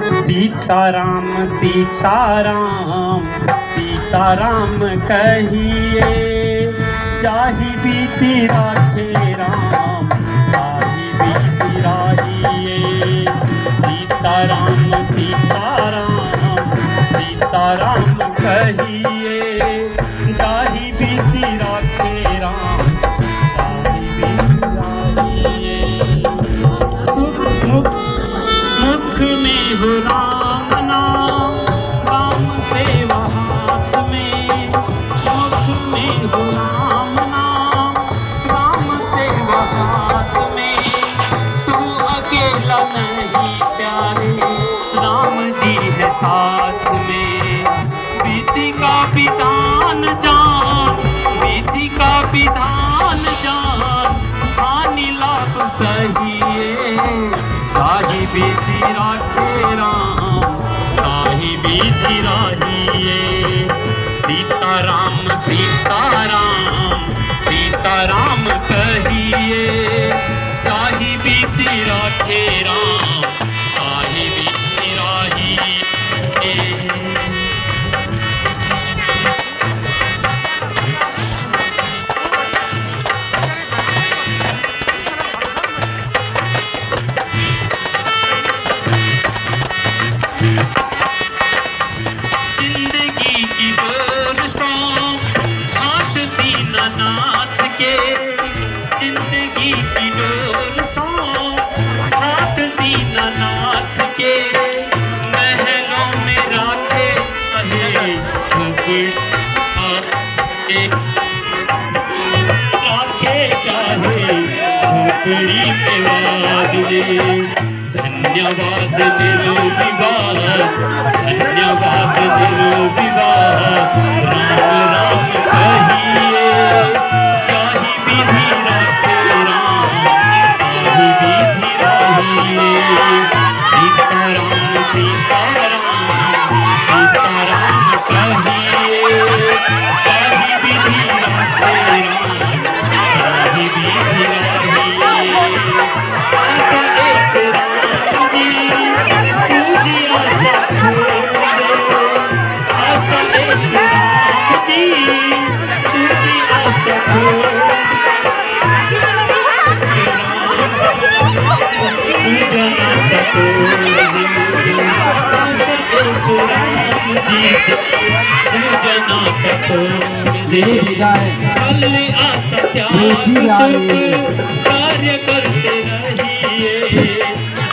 सीताराम सीताराम सीताराम कहिए, जाहि बीती राखे राम ताहि बीती राहिए। सीताराम सीताराम सीताराम कहिए, जाहि बीती राखे राम ताहि बीती राहिए। सुख मुख में हो राम नाम, राम सेवा हाथ में। मुख में हो राम नाम, राम सेवा हाथ में। तू अकेला नहीं प्यारे, राम जी है साथ में। बीती का विधान जान, बीती का विधान जान, हानि लाभ सहिए। ताहि बीती राखे राम ताहि बीती राहिए। सीताराम सीताराम सीताराम कहिए, ताहि बीती राखे राम ताहि बीती राहिए। जिंदगी की बरसों हाथ दीनानाथ के, जिंदगी की बरसों हाथ दीनानाथ के। महलों में राखे रहे राखे चाहे झोपड़ी में वाजे। धन्यवाद निर्विवाद, धन्यवाद निर्विवाद, राम राम कहिए, जाहि विधि राखे राम ताहि बीती राहिए। सीताराम सीताराम सीताराम कहिए, जाहि विधि राखे राम ताहि बीती राहिए। आशा एक राम जी तुझी आशा छोड़े, आशा एक राम जी तुझी आशा छोड़े। ले जाए कार्य करते रहिए।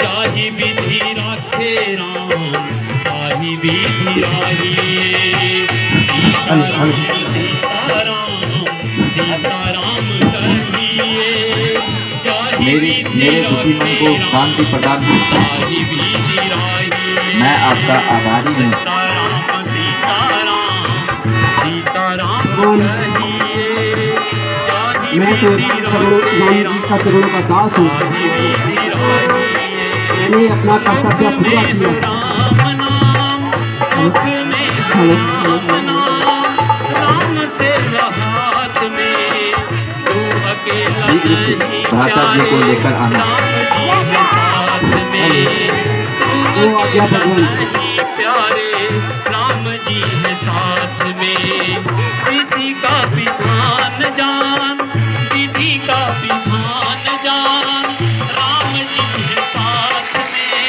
जाहि विधि राखे राम ताहि बीती राहिए। सीताराम सीताराम सीताराम कहिए, जाहि मेरे दुखी मन को शांति प्रदान ताहि बीती राहिए। मैं आपका आभारी हूँ। सीताराम सीताराम सीताराम कहिए, जाहि मैं तो बीती राम जी का चरणों का दास हूँ। ताहि बीती राहिए। मैंने अपना कर्तव्य पूरा किया। राम नाम मुख में राम नाम, राम सेवा हाथ में। तू अकेला शीघ्र से नहीं भ्राता जी को लेकर आना। राम जी है साथ में। तू वो आज्ञा अकेला भगवान। नहीं प्यारे, राम जी है साथ में। विधि का विधान जान, विधि का विधान जान, राम जी है साथ में।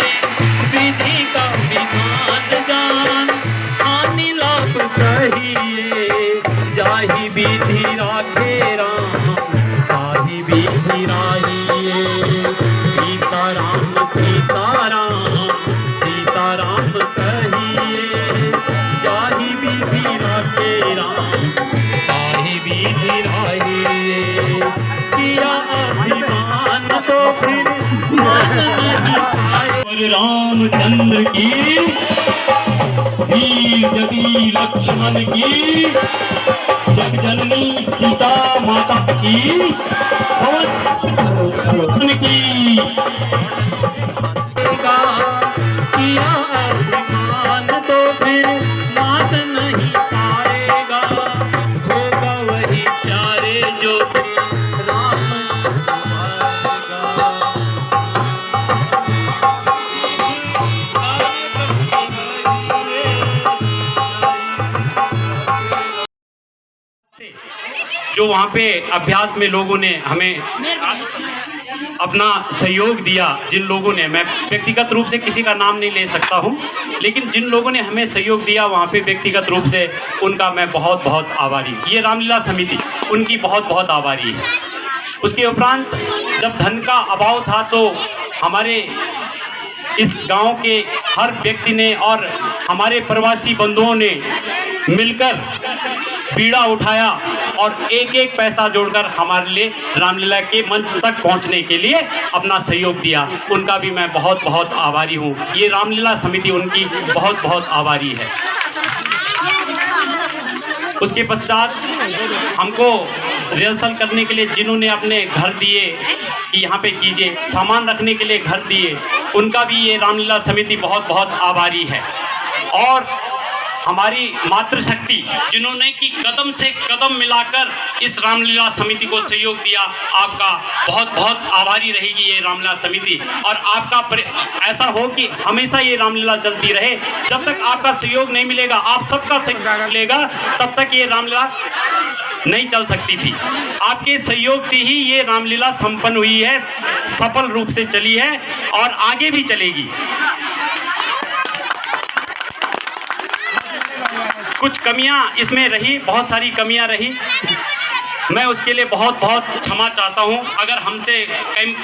विधि का विधान जान, हानि लाभ सहिए। जाहि विधि राखे राम ताहि बीती राहिए। सीताराम सीताराम सीताराम कहिए, जाहि विधि राखे राम ताहि बीती राहिए। किया अभिमान तो फिर मान नहीं पाए। और रामचंद्र की वीर जगी लक्ष्मण की, जगजननी सीता माता की, पवन की। किया अभिमान तो फिर मान नहीं पाएगा। होगा वही प्यारे जो श्री राम आएगा। जो वहाँ पे अभ्यास में लोगों ने हमें अपना सहयोग दिया, जिन लोगों ने, मैं व्यक्तिगत रूप से किसी का नाम नहीं ले सकता हूँ, लेकिन जिन लोगों ने हमें सहयोग दिया वहाँ पे व्यक्तिगत रूप से उनका मैं बहुत बहुत आभारी हूँ। ये रामलीला समिति उनकी बहुत बहुत आभारी है। उसके उपरांत जब धन का अभाव था तो हमारे इस गांव के हर व्यक्ति ने और हमारे प्रवासी बंधुओं ने मिलकर बीड़ा उठाया और एक एक पैसा जोड़कर हमारे लिए रामलीला के मंच तक पहुंचने के लिए अपना सहयोग दिया। उनका भी मैं बहुत बहुत आभारी हूं। ये रामलीला समिति उनकी बहुत बहुत आभारी है। उसके पश्चात हमको रिहर्सल करने के लिए जिन्होंने अपने घर दिए कि यहाँ पे कीजिए, सामान रखने के लिए घर दिए, उनका भी ये रामलीला समिति बहुत बहुत आभारी है। और हमारी मातृशक्ति जिन्होंने कि कदम से कदम मिलाकर इस रामलीला समिति को सहयोग दिया, आपका बहुत बहुत आभारी रहेगी ये रामलीला समिति। और आपका ऐसा हो कि हमेशा ये रामलीला चलती रहे। जब तक आपका सहयोग नहीं मिलेगा, आप सबका सहयोग मिलेगा, तब तक ये रामलीला नहीं चल सकती थी। आपके सहयोग से ही ये रामलीला संपन्न हुई है, सफल रूप से चली है और आगे भी चलेगी। कुछ कमियां इसमें रही, बहुत सारी कमियां रही, मैं उसके लिए बहुत बहुत क्षमा चाहता हूं। अगर हमसे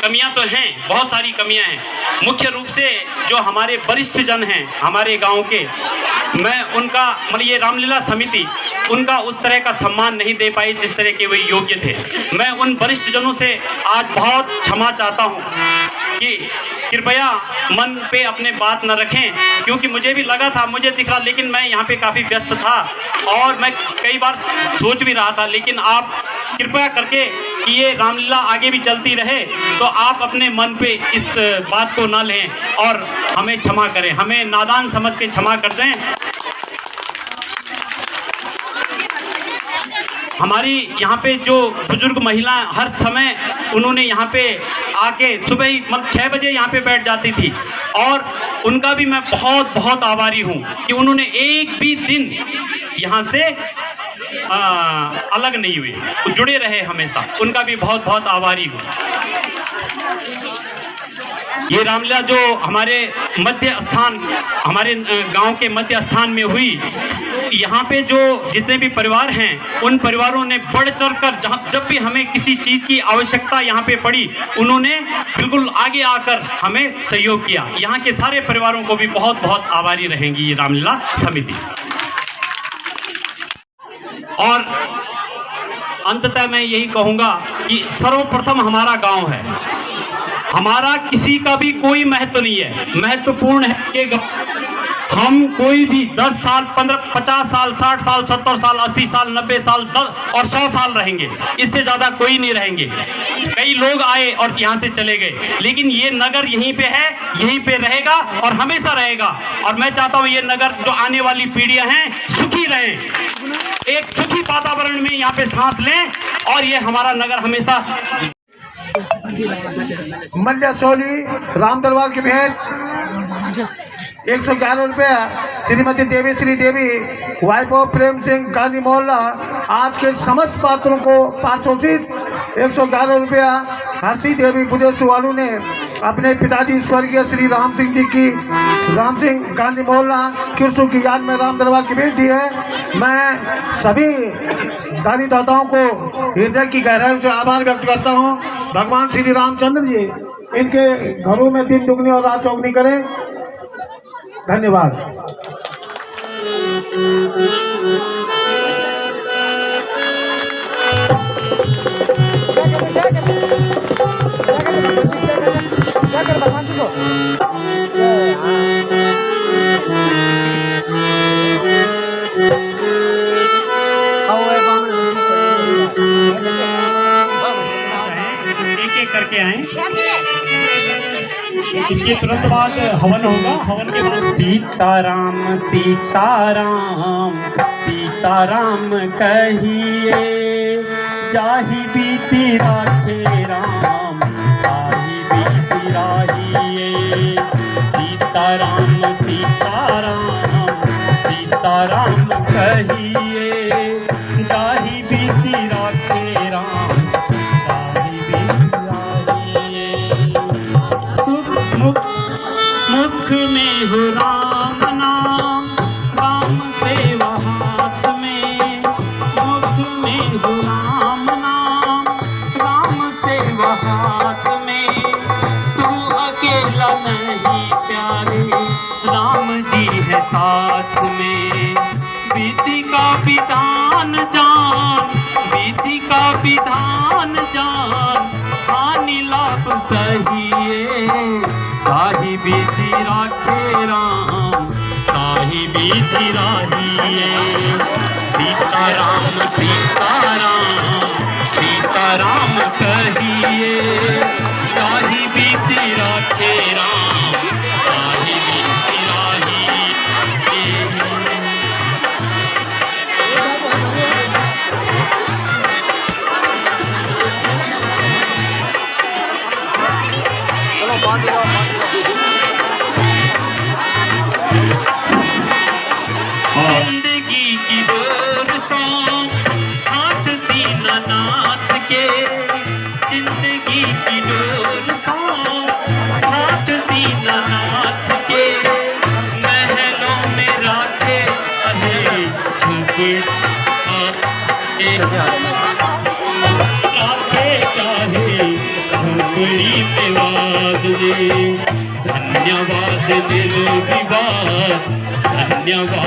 कमियां तो हैं, बहुत सारी कमियां हैं। मुख्य रूप से जो हमारे वरिष्ठ जन हैं हमारे गांव के, मैं उनका मतलब ये रामलीला समिति उनका उस तरह का सम्मान नहीं दे पाई जिस तरह के वे योग्य थे। मैं उन वरिष्ठ जनों से आज बहुत क्षमा चाहता हूं कि कृपया मन पे अपने बात न रखें, क्योंकि मुझे भी लगा था, मुझे दिख रहा, लेकिन मैं यहाँ पे काफ़ी व्यस्त था और मैं कई बार सोच भी रहा था। लेकिन आप कृपया करके कि ये रामलीला आगे भी चलती रहे, तो आप अपने मन पे इस बात को न लें और हमें क्षमा करें, हमें नादान समझ के क्षमा कर दें। हमारी यहाँ पे जो बुजुर्ग महिलाएं हर समय उन्होंने यहाँ पे आके सुबह ही मतलब 6 बजे यहाँ पे बैठ जाती थी, और उनका भी मैं बहुत बहुत आभारी हूँ कि उन्होंने एक भी दिन यहाँ से अलग नहीं हुए, जुड़े रहे हमेशा। उनका भी बहुत बहुत आभारी हूँ। ये रामलीला जो हमारे मध्य स्थान, हमारे गांव के मध्य स्थान में हुई, यहाँ पे जो जितने भी परिवार हैं उन परिवारों ने बढ़ चढ़ कर जब भी हमें किसी चीज़ की आवश्यकता यहाँ पे पड़ी, उन्होंने बिल्कुल आगे आकर हमें सहयोग किया। यहाँ के सारे परिवारों को भी बहुत बहुत आभारी रहेंगी ये रामलीला समिति। और अंततः मैं यही कहूँगा कि सर्वप्रथम हमारा गाँव है, हमारा किसी का भी कोई महत्व नहीं है। महत्वपूर्ण है कि हम कोई भी 10 साल, 15, 50 साल, 60 साल, 70 साल, 80 साल, 90 साल, 10 और 100 साल रहेंगे, इससे ज़्यादा कोई नहीं रहेंगे। कई लोग आए और यहाँ से चले गए, लेकिन ये नगर यहीं पे है, यहीं पे रहेगा और हमेशा रहेगा। और मैं चाहता हूँ ये नगर जो आने वाली पीढ़ियाँ हैं सुखी रहें, एक सुखी वातावरण में यहाँ पे सांस लें, और ये हमारा नगर हमेशा। मल्य सोली राम दरबार की भेंट 111 रुपया। श्रीमती देवी श्री देवी वाइफ ऑफ प्रेम सिंह गांधी मोहल्ला आज के समस्त पात्रों को पारितोषिक 111 रुपया। हर्षी देवी बुदेश वालू ने अपने पिताजी स्वर्गीय श्री राम सिंह जी की, राम सिंह गांधी मोहल्ला किरसू की याद में राम दरबार की भेंट दी है। मैं सभी दानी दाताओं को हृदय की गहराई से आभार व्यक्त करता हूं। भगवान श्री रामचंद्र जी इनके घरों में दिन दुगनी और रात चौगनी करें। धन्यवाद। एक एक करके आए, इसके तुरंत बाद हवन होगा। हवन के बाद सीताराम सीताराम सीताराम कहिए, जाहि बीती राखे राम ताहि बीती राहिए। सीताराम सीताराम सीताराम कहिए, जाहि बीती राखे मुख में हो राम नाम, राम सेवा हाथ में। मुख में हो राम नाम, राम सेवा हाथ में। तू अकेला नहीं प्यारे, राम जी है साथ में। विधि का विधान जान, विधि का विधान जान, हानि लाभ सही साही विधि राखे राम, साही विधि राहिए। सीताराम सीताराम सीताराम कहिए, साही विधि राखे राम, साही विधि राहिए। जिंदगी की डोर सो हाथ दीनानाथ के, जिंदगी की डोर सो हाथ दीनानाथ के। महलों में राखे अहे झुके राखे चाहे झुकड़ी पे वाद दे। धन्यवाद दिल विवाद, धन्यवाद।